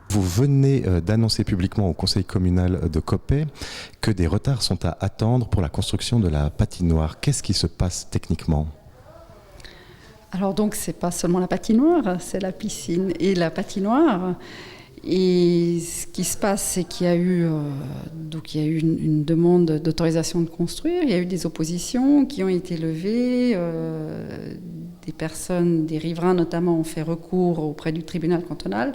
Vous venez d'annoncer publiquement au conseil communal de Coppet que des retards sont à attendre pour la construction de la patinoire. Qu'est-ce qui se passe techniquement ? Alors donc, c'est pas seulement la patinoire, c'est la piscine et la patinoire. Et ce qui se passe, c'est qu'il y a eu, une demande d'autorisation de construire, il y a eu des oppositions qui ont été levées, des personnes, des riverains notamment, ont fait recours auprès du tribunal cantonal.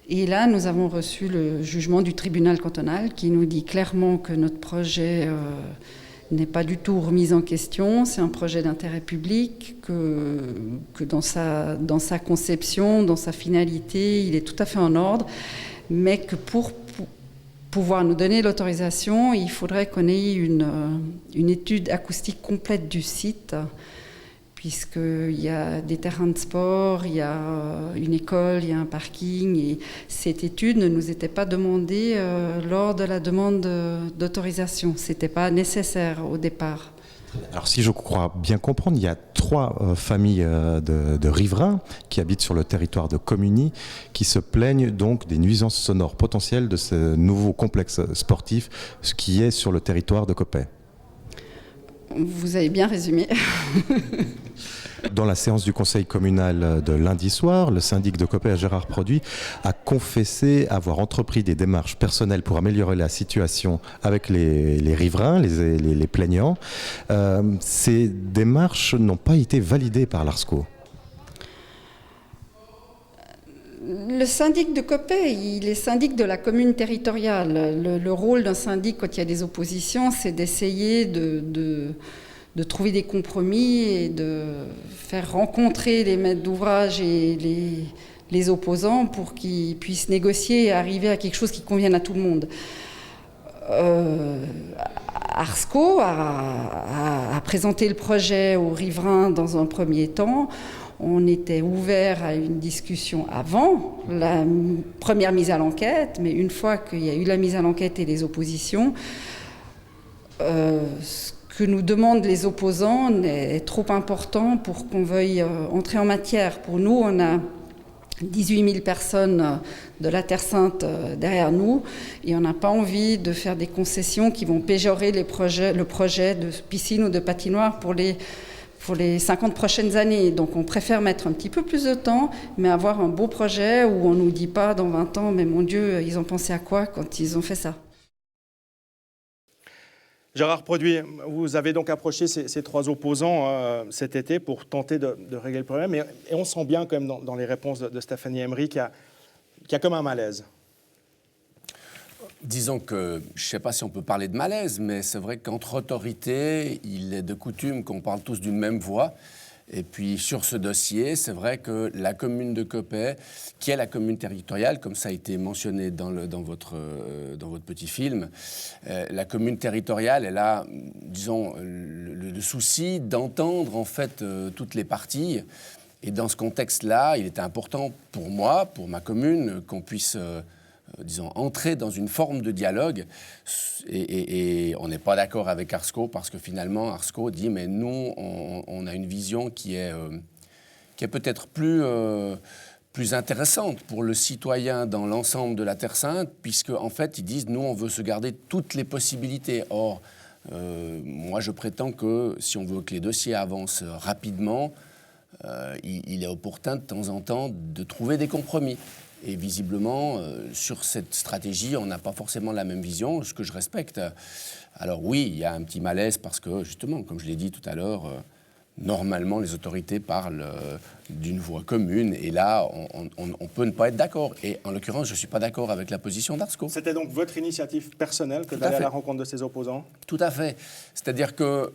Et là, nous avons reçu le jugement du tribunal cantonal qui nous dit clairement que notre projet n'est pas du tout remis en question, c'est un projet d'intérêt public, que dans sa conception, dans sa finalité, il est tout à fait en ordre, mais que pour pouvoir nous donner l'autorisation, il faudrait qu'on ait une étude acoustique complète du site, puisqu'il y a des terrains de sport, il y a une école, il y a un parking, et cette étude ne nous était pas demandée lors de la demande d'autorisation. Ce n'était pas nécessaire au départ. Alors si je crois bien comprendre, il y a 3 familles de riverains qui habitent sur le territoire de Communy qui se plaignent donc des nuisances sonores potentielles de ce nouveau complexe sportif, ce qui est sur le territoire de Coppet. Vous avez bien résumé. Dans la séance du conseil communal de lundi soir, le syndic de Coppet, Gérard Produit, a confessé avoir entrepris des démarches personnelles pour améliorer la situation avec les riverains, les plaignants. Ces démarches n'ont pas été validées par l'ARSCO. Le syndic de Coppet, il est syndic de la commune territoriale. Le rôle d'un syndic, quand il y a des oppositions, c'est d'essayer de trouver des compromis et de faire rencontrer les maîtres d'ouvrage et les opposants pour qu'ils puissent négocier et arriver à quelque chose qui convienne à tout le monde. ARSCO a présenté le projet aux riverains dans un premier temps. On était ouvert à une discussion avant la première mise à l'enquête, mais une fois qu'il y a eu la mise à l'enquête et les oppositions, ce que nous demandent les opposants est trop important pour qu'on veuille entrer en matière. Pour nous, on a 18 000 personnes de la Terre Sainte derrière nous et on n'a pas envie de faire des concessions qui vont péjorer le projet de piscine ou de patinoire pour les 50 prochaines années. Donc on préfère mettre un petit peu plus de temps, mais avoir un beau projet où on ne nous dit pas dans 20 ans, mais mon Dieu, ils ont pensé à quoi quand ils ont fait ça ? Gérard Produit, vous avez donc approché ces 3 opposants cet été pour tenter de régler le problème. Et on sent bien quand même dans les réponses de Stéphanie Emery qu'il y a comme un malaise. Disons que, je ne sais pas si on peut parler de malaise, mais c'est vrai qu'entre autorités, il est de coutume qu'on parle tous d'une même voix. Et puis sur ce dossier, c'est vrai que la commune de Coppet, qui est la commune territoriale, comme ça a été mentionné dans votre petit film, la commune territoriale, elle a, disons, le souci d'entendre en fait toutes les parties. Et dans ce contexte-là, il était important pour moi, pour ma commune, qu'on puisse disons, entrer dans une forme de dialogue. Et on n'est pas d'accord avec ARSCO parce que finalement, ARSCO dit, mais nous, on a une vision qui est peut-être plus intéressante pour le citoyen dans l'ensemble de la Terre Sainte, puisque en fait, ils disent, nous, on veut se garder toutes les possibilités. Or, moi, je prétends que si on veut que les dossiers avancent rapidement, il est opportun de temps en temps de trouver des compromis. Et visiblement, sur cette stratégie, on n'a pas forcément la même vision, ce que je respecte. Alors oui, il y a un petit malaise parce que, justement, comme je l'ai dit tout à l'heure, normalement, les autorités parlent d'une voix commune. Et là, on peut ne pas être d'accord. Et en l'occurrence, je ne suis pas d'accord avec la position d'ARSCO. C'était donc votre initiative personnelle que d'aller à la rencontre de ces opposants ? Tout à fait. C'est-à-dire que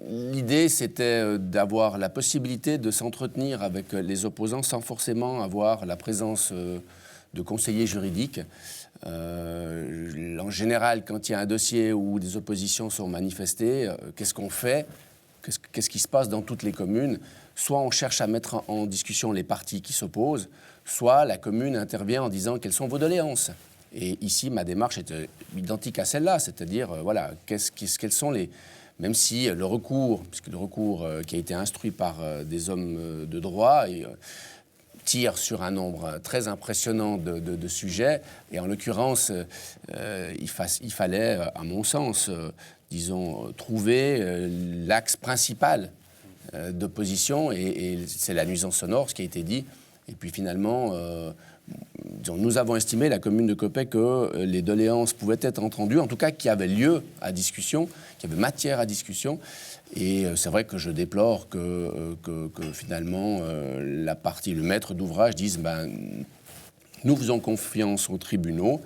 l'idée, c'était d'avoir la possibilité de s'entretenir avec les opposants sans forcément avoir la présence de conseillers juridiques. En général, quand il y a un dossier où des oppositions sont manifestées, qu'est-ce qu'on fait ? Qu'est-ce qui se passe dans toutes les communes ? Soit on cherche à mettre en discussion les parties qui s'opposent, soit la commune intervient en disant quelles sont vos doléances. Et ici, ma démarche est identique à celle-là, c'est-à-dire, voilà, quels sont les... Même si le recours, puisque le recours qui a été instruit par des hommes de droit, tire sur un nombre très impressionnant de sujets. Et en l'occurrence, il fallait, à mon sens, disons, trouver l'axe principal d'opposition. Et c'est la nuisance sonore, ce qui a été dit. Et puis finalement, nous avons estimé, la commune de Coppet, que les doléances pouvaient être entendues, en tout cas qu'il y avait lieu à discussion, qu'il y avait matière à discussion. Et c'est vrai que je déplore que finalement le maître d'ouvrage dise nous faisons confiance aux tribunaux.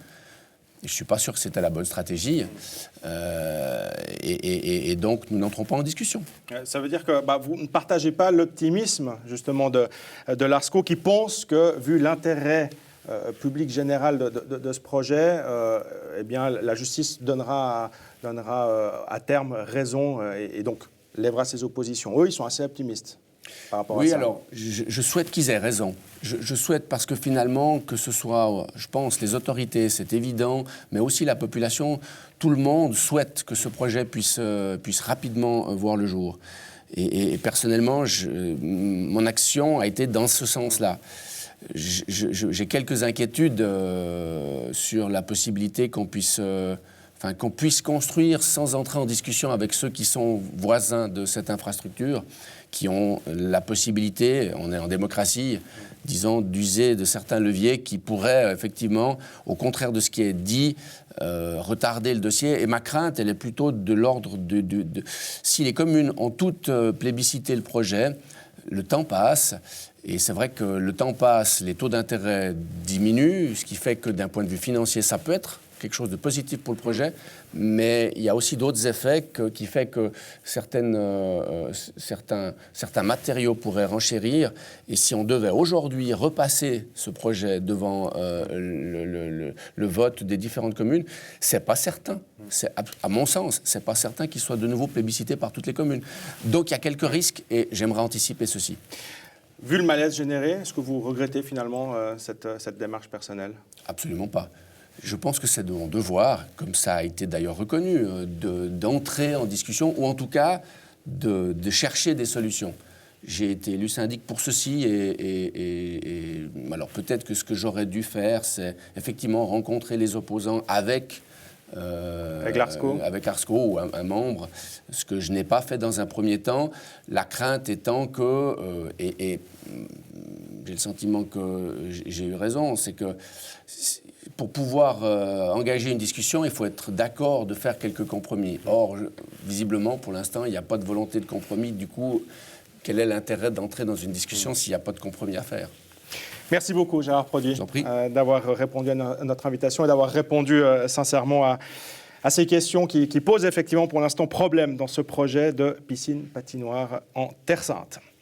Et je ne suis pas sûr que c'était la bonne stratégie. Et donc, nous n'entrons pas en discussion. Ça veut dire que vous ne partagez pas l'optimisme, justement, de l'ARSCO, qui pense que, vu l'intérêt public général de ce projet, eh bien, la justice donnera à terme raison et donc lèvera ses oppositions. Eux, ils sont assez optimistes par rapport à ça. Oui, alors, je souhaite qu'ils aient raison. Je souhaite parce que finalement, que ce soit, je pense, les autorités, c'est évident, mais aussi la population, tout le monde souhaite que ce projet puisse rapidement voir le jour. Et personnellement, mon action a été dans ce sens-là. J'ai quelques inquiétudes sur la possibilité qu'on puisse construire sans entrer en discussion avec ceux qui sont voisins de cette infrastructure, qui ont la possibilité, on est en démocratie, disons, d'user de certains leviers qui pourraient effectivement, au contraire de ce qui est dit, retarder le dossier. Et ma crainte, elle est plutôt de l'ordre de si les communes ont toutes plébiscité le projet, le temps passe. Et c'est vrai que le temps passe, les taux d'intérêt diminuent, ce qui fait que d'un point de vue financier, ça peut être quelque chose de positif pour le projet, mais il y a aussi d'autres effets qui font que certains matériaux pourraient renchérir. Et si on devait aujourd'hui repasser ce projet devant le vote des différentes communes, c'est pas certain. À mon sens, c'est pas certain qu'il soit de nouveau plébiscité par toutes les communes. Donc il y a quelques risques et j'aimerais anticiper ceci. Vu le malaise généré, est-ce que vous regrettez finalement cette démarche personnelle ? Absolument pas. Je pense que c'est de mon devoir, comme ça a été d'ailleurs reconnu, d'entrer en discussion ou en tout cas de chercher des solutions. J'ai été élu syndic pour ceci et alors peut-être que ce que j'aurais dû faire, c'est effectivement rencontrer les opposants avec l'ARSCO ou un membre, ce que je n'ai pas fait dans un premier temps, la crainte étant que, et j'ai le sentiment que j'ai eu raison, c'est que pour pouvoir engager une discussion, il faut être d'accord de faire quelques compromis. Or, visiblement, pour l'instant, il n'y a pas de volonté de compromis. Du coup, quel est l'intérêt d'entrer dans une discussion s'il n'y a pas de compromis à faire ? Merci beaucoup, Gérard Produit, d'avoir répondu à notre invitation et d'avoir répondu sincèrement à ces questions qui posent effectivement pour l'instant problème dans ce projet de piscine patinoire en Terre Sainte.